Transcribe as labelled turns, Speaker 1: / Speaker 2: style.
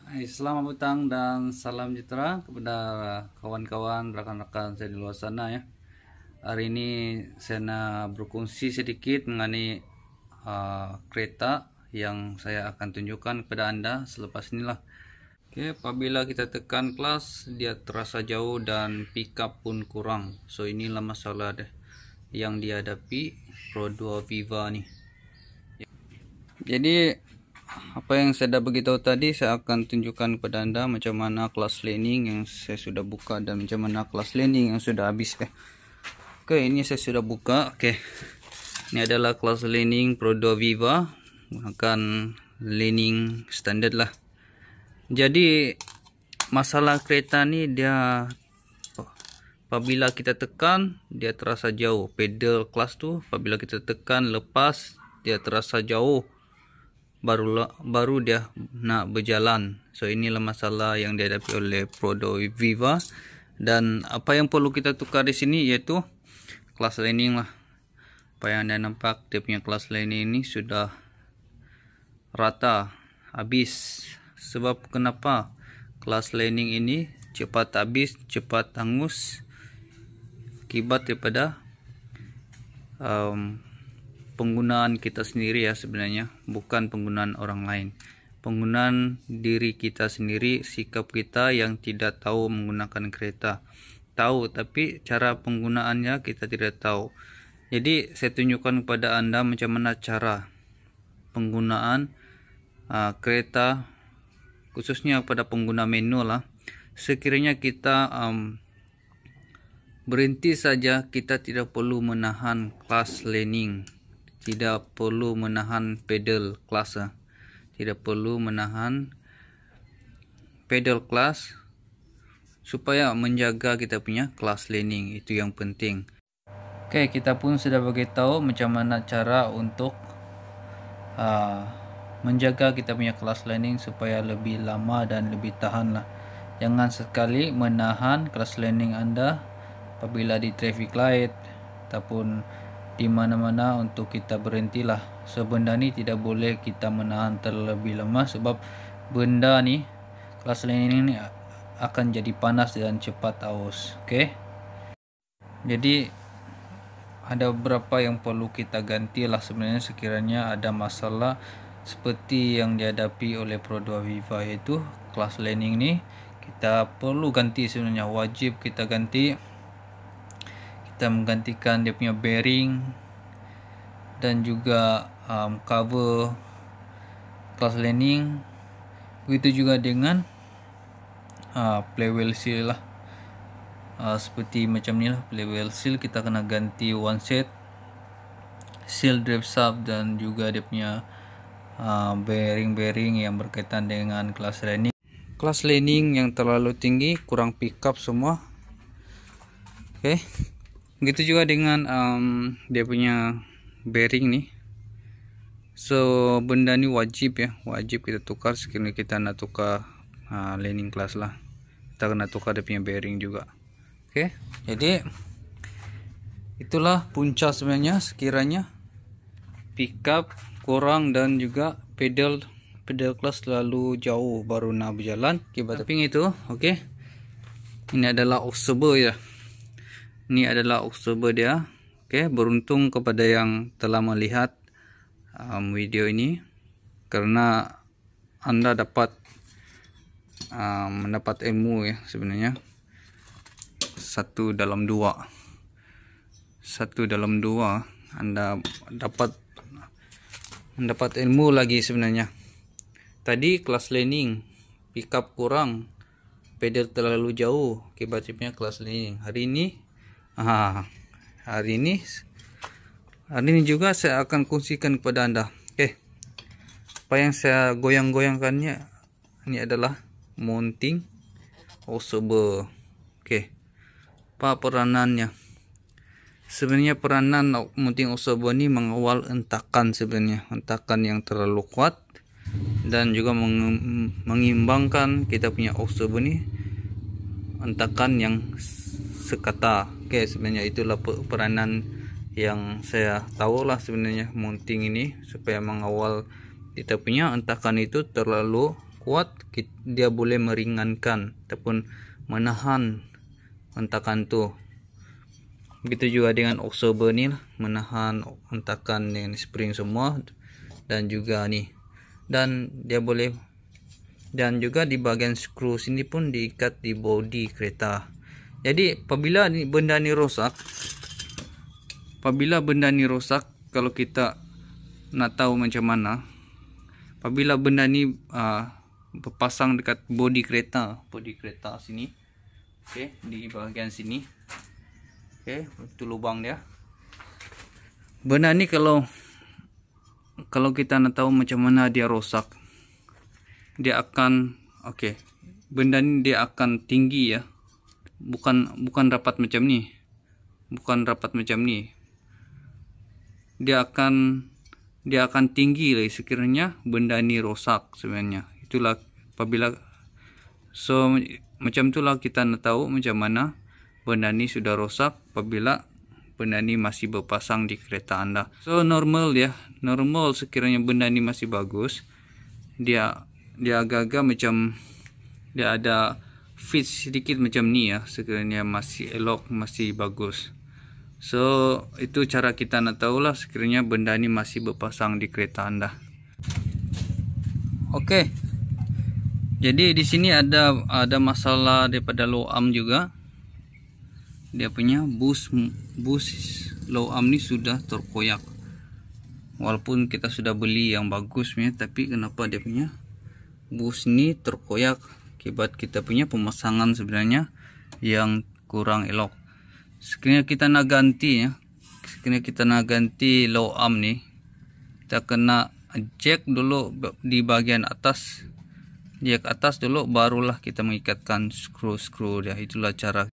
Speaker 1: Selamat petang dan salam sejahtera kepada kawan-kawan, rekan-rekan saya di luar sana ya. Hari ini saya nak berkongsi sedikit mengenai kereta yang saya akan tunjukkan kepada anda selepas inilah. Oke, apabila kita tekan kelas dia terasa jauh dan pickup pun kurang. So inilah masalah deh yang dihadapi Pro 2 Viva nih. Jadi apa yang saya dah beritahu tadi, saya akan tunjukkan kepada anda macam mana kelas laning yang saya sudah buka dan macam mana kelas laning yang sudah habis. Oke, ini saya sudah buka. Oke, ini adalah kelas laning Pro 2 Viva, menggunakan laning standard lah. Jadi masalah kereta ni dia apabila kita tekan dia terasa jauh. Pedal kelas tu apabila kita tekan lepas dia terasa jauh, baru dia nak berjalan. So inilah masalah yang dihadapi oleh Pro 2 Viva. Dan apa yang perlu kita tukar di sini yaitu kelas laning lah. Apa yang anda nampak, dia punya kelas laning ini sudah rata habis. Sebab kenapa kelas laning ini cepat habis, cepat hangus, akibat daripada penggunaan kita sendiri ya, sebenarnya bukan penggunaan orang lain, penggunaan diri kita sendiri, sikap kita yang tidak tahu menggunakan kereta. Tahu tapi cara penggunaannya kita tidak tahu. Jadi saya tunjukkan kepada anda macam mana cara penggunaan kereta, khususnya pada pengguna manual lah. Sekiranya kita berhenti saja, kita tidak perlu menahan kelas laning, tidak perlu menahan pedal kelas, tidak perlu menahan pedal kelas, supaya menjaga kita punya kelas laning. Itu yang penting. Oke, kita pun sudah beritahu macam mana cara untuk menjaga kita punya kelas laning supaya lebih lama dan lebih tahan lah. Jangan sekali menahan kelas laning anda apabila di traffic light ataupun di mana-mana untuk kita berhentilah. So benda ni tidak boleh kita menahan terlebih lama, sebab benda ni, kelas laning ni akan jadi panas dan cepat aus. Oke, jadi ada beberapa yang perlu kita ganti lah sebenarnya sekiranya ada masalah seperti yang dihadapi oleh Pro 2 Viva, yaitu kelas laning ni kita perlu ganti sebenarnya, wajib kita ganti. Kita menggantikan dia punya bearing dan juga cover kelas laning. Begitu juga dengan playwheel seal lah. Seperti macam ni lah, playwheel seal kita kena ganti one set, seal drive shaft dan juga dia punya bearing-bearing yang berkaitan dengan kelas laning. Kelas laning yang terlalu tinggi, kurang pickup semua. Oke, begitu juga dengan dia punya bearing nih. So benda ni wajib ya, wajib kita tukar sekiranya kita nak tukar laning kelas lah. Kita kena tukar dia punya bearing juga. Oke, jadi itulah punca sebenarnya sekiranya pickup kurang dan juga pedal kelas terlalu jauh baru nak berjalan. Tapi itu oke. Ini adalah observer ya. Ini adalah observer dia. Oke, beruntung kepada yang telah melihat video ini, karena anda dapat mendapat ilmu ya sebenarnya. Satu dalam dua anda dapat mendapat ilmu lagi sebenarnya. Tadi kelas laning pickup kurang, pedal terlalu jauh, akibatnya kelas laning. Hari ini juga saya akan kongsikan kepada anda. Oke, apa yang saya goyang-goyangkannya ini adalah mounting observer. Oke, apa peranannya? Sebenarnya peranan mounting observer ini mengawal entakan, sebenarnya entakan yang terlalu kuat, dan juga mengimbangkan kita punya observer ini entakan yang sekata. Oke, sebenarnya itulah peranan yang saya tahu lah sebenarnya, mounting ini supaya mengawal kita punya entakan itu terlalu kuat, dia boleh meringankan ataupun menahan hentakan tu. Begitu juga dengan Oxober ni lah, menahan hentakan dengan spring semua, dan juga ni, dan dia boleh, dan juga di bahagian skru sini pun diikat di bodi kereta. Jadi apabila benda ni rosak, kalau kita nak tahu macam mana, apabila benda ni berpasang dekat bodi kereta sini, okey, di bahagian sini, okey, itu lubang dia. Benda ni kalau kita nak tahu macam mana dia rosak, dia akan, okey, benda ni dia akan tinggi ya, bukan rapat macam ni, dia akan tinggi lagi sekiranya benda ni rosak sebenarnya. Itulah apabila, so macam itulah kita nak tahu macam mana benda ni sudah rosak apabila benda ni masih berpasang di kereta anda. So normal sekiranya benda ni masih bagus, dia agak-agak macam dia ada fit sedikit macam ni ya, sekiranya masih elok, masih bagus. So itu cara kita nak tahulah sekiranya benda ni masih berpasang di kereta anda. Okey, jadi di sini ada masalah daripada low arm juga. Dia punya bus low arm ni sudah terkoyak. Walaupun kita sudah beli yang bagus punya, tapi kenapa dia punya bus ni terkoyak akibat kita punya pemasangan sebenarnya yang kurang elok. Sekiranya kita nak ganti low arm ni, kita kena jack dulu di bahagian atas, jack atas dulu, barulah kita mengikatkan skru dia. Itulah cara